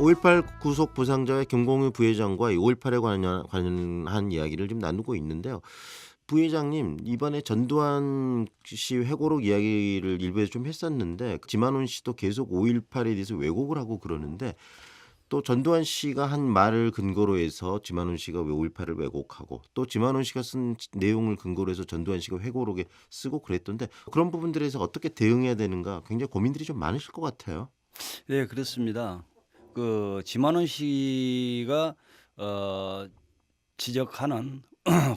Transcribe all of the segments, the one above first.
5.18 구속 부상자의 김공유 부회장과 이 5.18에 관련한 이야기를 좀 나누고 있는데요. 부회장님, 이번에 전두환 씨 회고록 이야기를 일부에서 좀 했었는데 지만원 씨도 계속 5.18에 대해서 왜곡을 하고 그러는데 또 전두환 씨가 한 말을 근거로 해서 지만원 씨가 왜 5.18을 왜곡하고 또 지만원 씨가 쓴 내용을 근거로 해서 전두환 씨가 회고록에 쓰고 그랬던데 그런 부분들에서 어떻게 대응해야 되는가 굉장히 고민들이 좀 많으실 것 같아요. 네, 그렇습니다. 그 지만원 씨가 어 지적하는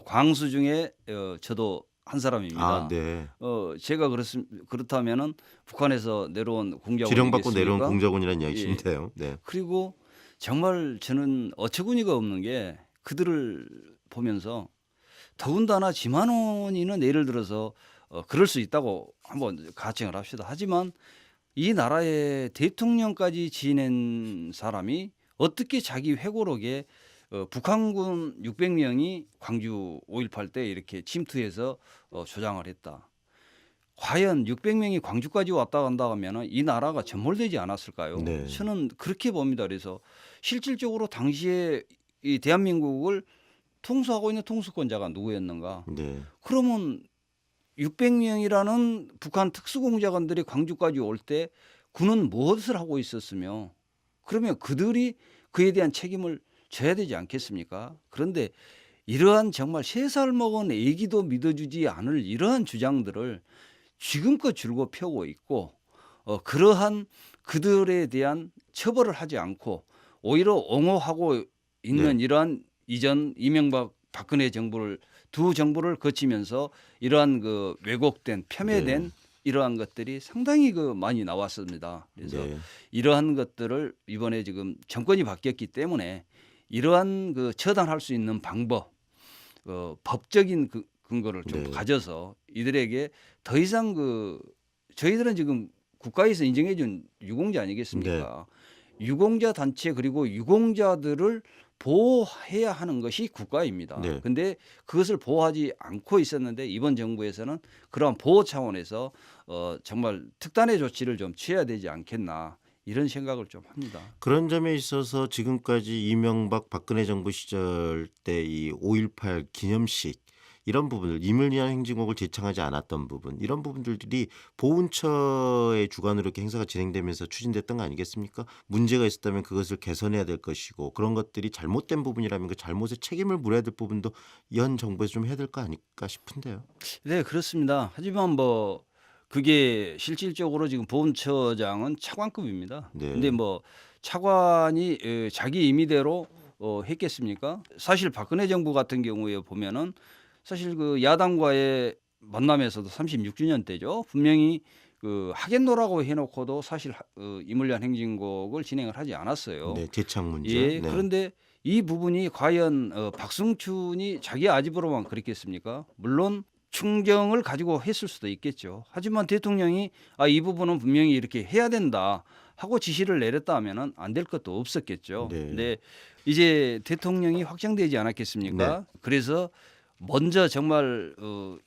광수 중에 저도 한 아, 사람입니다. 네. 제가 그렇다면은 북한에서 내려온 지령받고 내려온 공작원이겠습니까? 공작원이라는 예. 이야기신데요. 네. 그리고 정말 저는 어처구니가 없는 게 그들을 보면서 더군다나 지만원이는 예를 들어서 그럴 수 있다고 한번 가정을 합시다. 하지만 이 나라의 대통령까지 지낸 사람이 어떻게 자기 회고록에 북한군 600명이 광주 5.18 때 이렇게 침투해서 조장을 했다. 과연 600명이 광주까지 왔다 간다 하면 이 나라가 전몰되지 않았을까요? 네. 저는 그렇게 봅니다. 그래서 실질적으로 당시에 이 대한민국을 통수하고 있는 통수권자가 누구였는가? 네. 그러면 600명이라는 북한 특수공작원들이 광주까지 올 때 군은 무엇을 하고 있었으며 그러면 그들이 그에 대한 책임을 져야 되지 않겠습니까? 그런데 이러한 정말 3살 먹은 애기도 믿어주지 않을 이러한 주장들을 지금껏 줄곧 펴고 있고 그러한 그들에 대한 처벌을 하지 않고 오히려 옹호하고 네. 있는 이러한 이전 이명박 박근혜 정부를 두 정부를 거치면서 이러한 그 왜곡된 네. 폄훼된 이러한 것들이 상당히 많이 나왔습니다. 그래서 네. 이러한 것들을 이번에 지금 정권이 바뀌었기 때문에 이러한 처단할 수 있는 방법, 법적인 근거를 좀 네. 가져서 이들에게 더 이상 저희들은 지금 국가에서 인정해 준 유공자 네. 아니겠습니까? 유공자 단체 그리고 유공자들을 보호해야 하는 것이 국가입니다. 네. 근데 그것을 보호하지 않고 있었는데 이번 정부에서는 그러한 보호 차원에서 정말 특단의 조치를 좀 취해야 되지 않겠나 이런 생각을 좀 합니다. 그런 점에 있어서 지금까지 이명박 박근혜 정부 시절 때 이 5.18 기념식 이런 부분을 임을 위한 행진곡을 제창하지 않았던 부분 이런 부분들이 보훈처의 주관으로 이렇게 행사가 진행되면서 추진됐던 거 아니겠습니까? 문제가 있었다면 그것을 개선해야 될 것이고 그런 것들이 잘못된 부분이라면 그 잘못의 책임을 물어야 될 부분도 현 정부에서 좀 해야 될 거 아닐까 싶은데요. 네, 그렇습니다. 하지만 그게 실질적으로 지금 보훈처장은 차관급입니다. 근데 네. 차관이 자기 임의대로 했겠습니까? 사실 박근혜 정부 같은 경우에 보면은 사실 그 야당과의 만남에서도 36주년 때죠. 분명히 하겠노라고 해놓고도 사실 이물련 행진곡을 진행을 하지 않았어요. 네. 재창 문제. 예, 네. 그런데 이 부분이 과연 박승춘이 자기 아집으로만 그랬겠습니까? 물론 충정을 가지고 했을 수도 있겠죠. 하지만 대통령이 이 부분은 분명히 이렇게 해야 된다 하고 지시를 내렸다 하면은 안 될 것도 없었겠죠. 네. 근데 이제 대통령이 확정되지 네. 않았겠습니까? 그래서 먼저 정말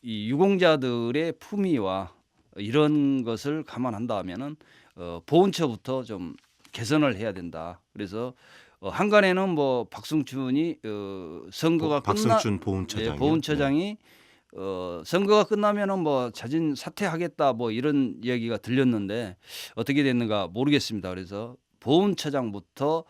이 유공자들의 품위와 이런 것을 감안한다 하면은 보훈처부터 좀 개선을 해야 된다. 그래서 한간에는 박승춘이 선거가 끝나 박승춘 예, 보훈처장이요. 네. 보훈처장이 선거가 끝나면은 자진 사퇴하겠다 이런 이야기가 들렸는데 어떻게 됐는가 모르겠습니다. 그래서 보훈처장부터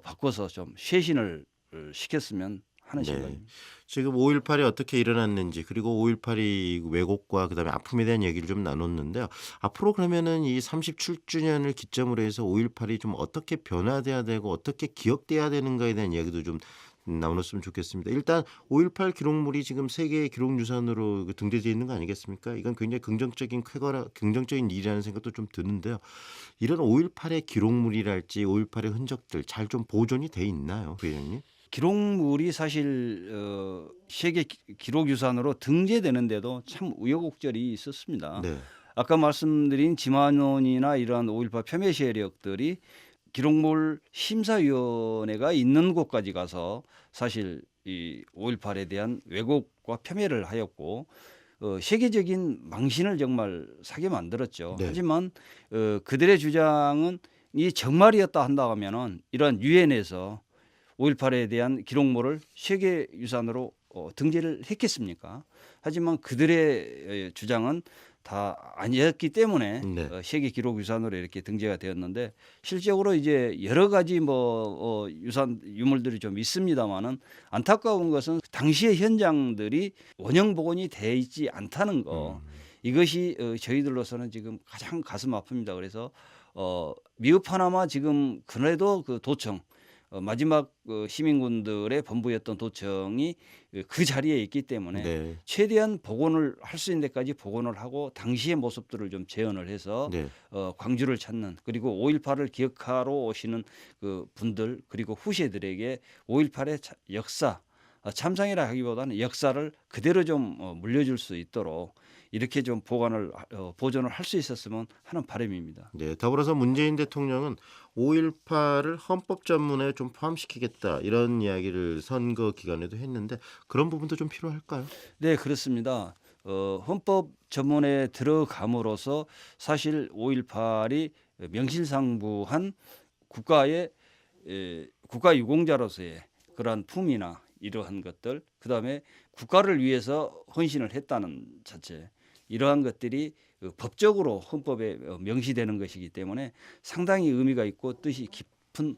바꿔서 좀 쇄신을 시켰으면 하는 네. 생각입니다. 지금 5.18이 어떻게 일어났는지 그리고 5.18이 왜곡과 그다음에 아픔에 대한 얘기를 좀 나눴는데요. 앞으로 그러면은 이 37주년을 기점으로 해서 5.18이 좀 어떻게 변화돼야 되고 어떻게 기억돼야 되는가에 대한 이야기도 좀 나눴으면 좋겠습니다. 일단 5.18 기록물이 지금 세계 기록유산으로 등재되어 있는 거 아니겠습니까? 이건 굉장히 긍정적인 쾌거라 긍정적인 일이라는 생각도 좀 드는데요. 이런 5.18의 기록물이랄지 5.18의 흔적들 잘 좀 보존이 돼 있나요, 회장님? 기록물이 사실 세계 기록유산으로 등재되는데도 참 우여곡절이 있었습니다. 네. 아까 말씀드린 지만원이나 이러한 5.18 폄훼 세력들이 기록물 심사위원회가 있는 곳까지 가서 사실 이 5.18에 대한 왜곡과 폄훼를 하였고 세계적인 망신을 정말 사게 만들었죠. 네. 하지만 그들의 주장은 정말이었다 한다 하면은 이러한 유엔에서 5.18에 대한 기록물을 세계유산으로 등재를 했겠습니까? 하지만 그들의 주장은 다 아니었기 때문에 네. 세계 기록유산으로 이렇게 등재가 되었는데 실적으로 이제 여러 가지 유산 유물들이 좀 있습니다만은 안타까운 것은 당시의 현장들이 원형 복원이 돼 있지 않다는 거. 이것이 저희들로서는 지금 가장 가슴 아픕니다. 그래서 미흡하나마 지금 그래도 그 도청 마지막 시민군들의 본부였던 도청이 그 자리에 있기 때문에 네. 최대한 복원을 할 수 있는 데까지 복원을 하고 당시의 모습들을 좀 재현을 해서 네. 광주를 찾는, 그리고 5.18을 기억하러 오시는 그 분들 그리고 후세들에게 5.18의 역사, 참상이라 하기보다는 역사를 그대로 좀 물려줄 수 있도록 이렇게 좀 보존을 할 수 있었으면 하는 바람입니다. 네. 더불어서 문재인 대통령은 5.18을 헌법 전문에 좀 포함시키겠다 이런 이야기를 선거 기간에도 했는데 그런 부분도 좀 필요할까요? 네, 그렇습니다. 헌법 전문에 들어감으로써 사실 5.18이 명실상부한 국가의 국가 유공자로서의 그러한 품이나 이러한 것들, 그다음에 국가를 위해서 헌신을 했다는 자체, 이러한 것들이 법적으로 헌법에 명시되는 것이기 때문에 상당히 의미가 있고 뜻이 깊은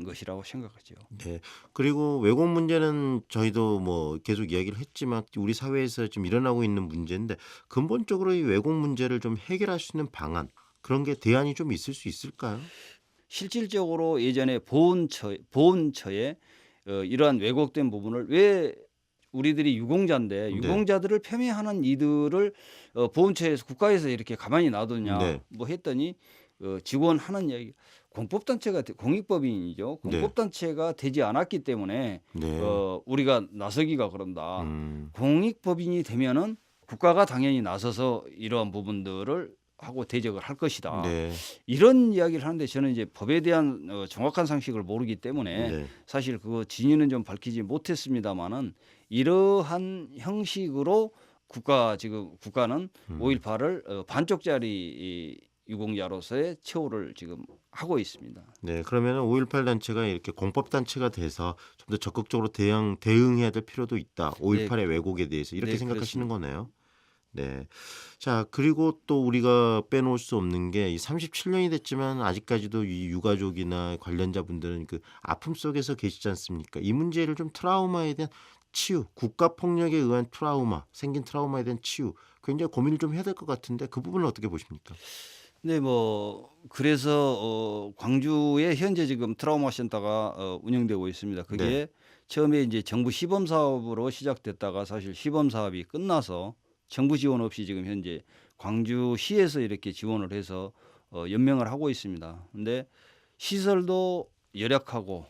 것이라고 생각하죠. 네. 그리고 왜곡 문제는 저희도 뭐 계속 이야기를 했지만 우리 사회에서 지금 일어나고 있는 문제인데 근본적으로 이 왜곡 문제를 좀 해결할 수 있는 방안 그런 게 대안이 좀 있을 수 있을까요? 실질적으로 예전에 보훈처에 이러한 왜곡된 부분을 왜 우리들이 유공자인데 네. 유공자들을 폄훼하는 이들을 보훈처에서 국가에서 이렇게 가만히 놔두냐 네. 뭐 했더니 직원하는 이야기, 공익법인이죠. 네. 공법단체가 되지 않았기 때문에 네. 우리가 나서기가 그런다. 음. 공익법인이 되면은 국가가 당연히 나서서 이러한 부분들을 하고 대적을 할 것이다. 네. 이런 이야기를 하는데 저는 이제 법에 대한 정확한 상식을 모르기 때문에 네. 사실 그 진위는 좀 밝히지 못했습니다마는 이러한 형식으로 국가는 음. 5.18을 반쪽짜리 이 유공자로서의 처우를 지금 하고 있습니다. 네. 그러면은 5.18 단체가 이렇게 공법 단체가 돼서 좀 더 적극적으로 대응해야 될 필요도 있다. 네, 5.18의 왜곡에 대해서 이렇게 네, 생각하시는 그렇습니다. 거네요. 네. 자, 그리고 또 우리가 빼놓을 수 없는 게 이 37년이 됐지만 아직까지도 이 유가족이나 관련자분들은 그 아픔 속에서 계시지 않습니까? 이 문제를 좀 트라우마에 대한 치유, 국가 폭력에 의한 트라우마, 생긴 트라우마에 대한 치유 굉장히 고민을 좀 해야 될 것 같은데 그 부분은 어떻게 보십니까? 네, 그래서 광주에 현재 지금 트라우마 센터가 운영되고 있습니다. 네. 그게 처음에 이제 정부 시범 사업으로 시작됐다가 사실 시범 사업이 끝나서 정부 지원 없이 지금 현재 광주시에서 이렇게 지원을 해서 연명을 하고 있습니다. 근데 시설도 열악하고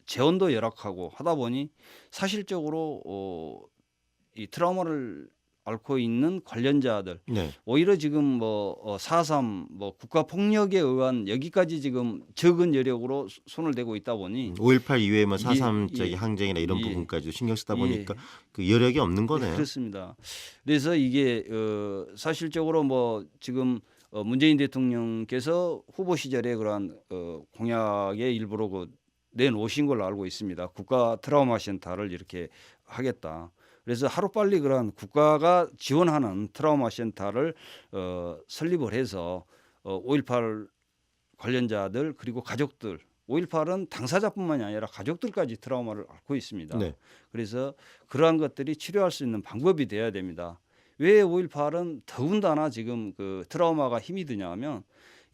재원도 열악하고 하다 보니 사실적으로 이 트라우마를 앓고 있는 관련자들, 네. 오히려 지금 4.3 국가 폭력에 의한 여기까지 지금 적은 여력으로 손을 대고 있다 보니 5.18 이외에 뭐 예, 4.3 예, 항쟁이나 이런 예, 부분까지도 신경 쓰다 보니까 예. 그 여력이 없는 네, 거네요. 그렇습니다. 그래서 이게 사실적으로 지금 문재인 대통령께서 후보 시절에 그러한 공약의 일부로 내놓으신 걸로 알고 있습니다. 국가 트라우마 센터를 이렇게 하겠다. 그래서 하루빨리 그러한 국가가 지원하는 트라우마 센터를 설립을 해서 5.18 관련자들 그리고 가족들, 5.18은 당사자뿐만이 아니라 가족들까지 트라우마를 앓고 있습니다. 네. 그래서 그러한 것들이 치료할 수 있는 방법이 돼야 됩니다. 왜 5.18은 더군다나 지금 그 트라우마가 힘이 드냐면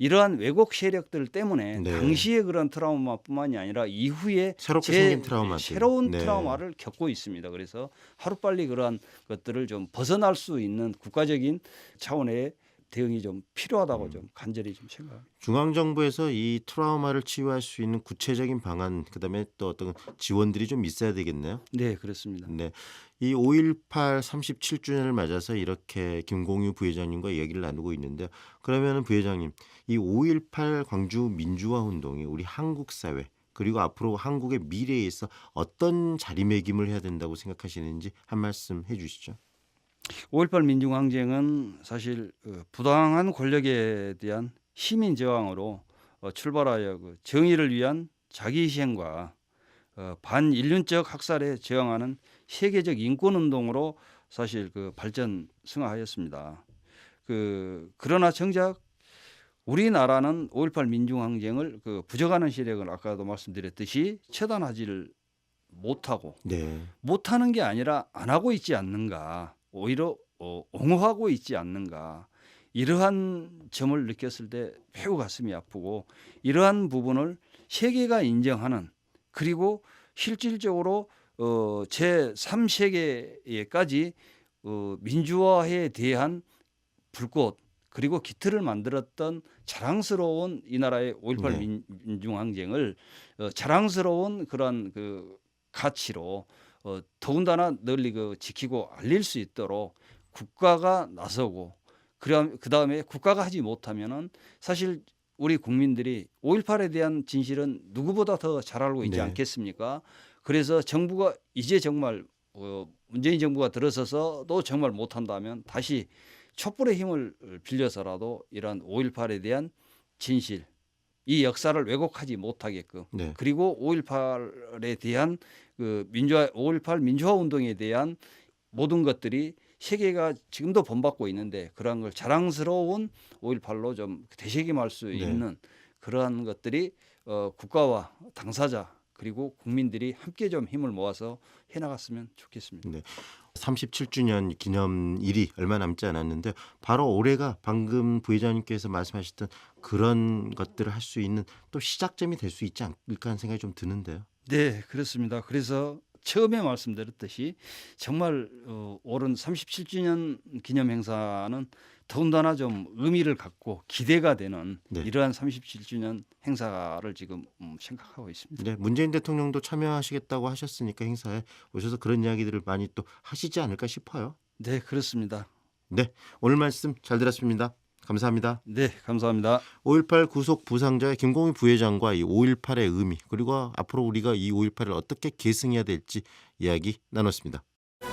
이러한 왜곡 세력들 때문에 네. 당시의 그런 트라우마뿐만이 아니라 이후에 새롭게 생긴 트라우마들. 새로운 네. 트라우마를 겪고 있습니다. 그래서 하루빨리 그러한 것들을 좀 벗어날 수 있는 국가적인 차원의 대응이 좀 필요하다고 좀 간절히 좀 생각합니다. 중앙 정부에서 이 트라우마를 치유할 수 있는 구체적인 방안 그다음에 또 어떤 지원들이 좀 있어야 되겠네요. 네, 그렇습니다. 네. 이 5.18 37주년을 맞아서 이렇게 김공유 부회장님과 얘기를 나누고 있는데요. 그러면은 부회장님, 이 5.18 광주 민주화 운동이 우리 한국 사회 그리고 앞으로 한국의 미래에서 어떤 자리매김을 해야 된다고 생각하시는지 한 말씀 해 주시죠. 5.18 민중항쟁은 사실 부당한 권력에 대한 시민 저항으로 출발하여 그 정의를 위한 자기 희생과 반인륜적 학살에 저항하는 세계적 인권 운동으로 사실 그 발전 승화하였습니다. 그러나 정작 우리나라는 5.18 민중항쟁을 부정하는 세력을 아까도 말씀드렸듯이 처단하지를 못하고 네. 못하는 게 아니라 안 하고 있지 않는가, 오히려 옹호하고 있지 않는가, 이러한 점을 느꼈을 때 매우 가슴이 아프고, 이러한 부분을 세계가 인정하는, 그리고 실질적으로 제3세계에까지 민주화에 대한 불꽃 그리고 기틀을 만들었던 자랑스러운 이 나라의 5.18 네. 민중항쟁을 자랑스러운 그런 가치로 더군다나 널리 지키고 알릴 수 있도록 국가가 나서고, 그다음에 국가가 하지 못하면은 사실 우리 국민들이 5.18에 대한 진실은 누구보다 더 잘 알고 있지 네. 않겠습니까? 그래서 정부가 이제 정말 문재인 정부가 들어서서도 정말 못한다면 다시 촛불의 힘을 빌려서라도 이러한 5.18에 대한 진실, 이 역사를 왜곡하지 못하게끔, 네. 그리고 5.18에 대한 5.18 민주화 운동에 대한 모든 것들이 세계가 지금도 본받고 있는데 그러한 걸 자랑스러운 5.18로 좀 되새김할 수 네. 있는 그러한 것들이 국가와 당사자 그리고 국민들이 함께 좀 힘을 모아서 해나갔으면 좋겠습니다. 네. 37주년 기념일이 얼마 남지 않았는데 바로 올해가 방금 부회장님께서 말씀하셨던 그런 것들을 할 수 있는 또 시작점이 될 수 있지 않을까 하는 생각이 좀 드는데요. 네, 그렇습니다. 그래서 처음에 말씀드렸듯이 정말 올해 37주년 기념 행사는 더군다나 좀 의미를 갖고 기대가 되는 네. 이러한 37주년 행사를 지금 생각하고 있습니다. 네, 문재인 대통령도 참여하시겠다고 하셨으니까 행사에 오셔서 그런 이야기들을 많이 또 하시지 않을까 싶어요. 네, 그렇습니다. 네, 오늘 말씀 잘 들었습니다. 감사합니다. 네, 감사합니다. 5.18 구속 부상자의 김공희 부회장과 이 5.18의 의미, 그리고 앞으로 우리가 이 5.18을 어떻게 계승해야 될지 이야기 나눴습니다.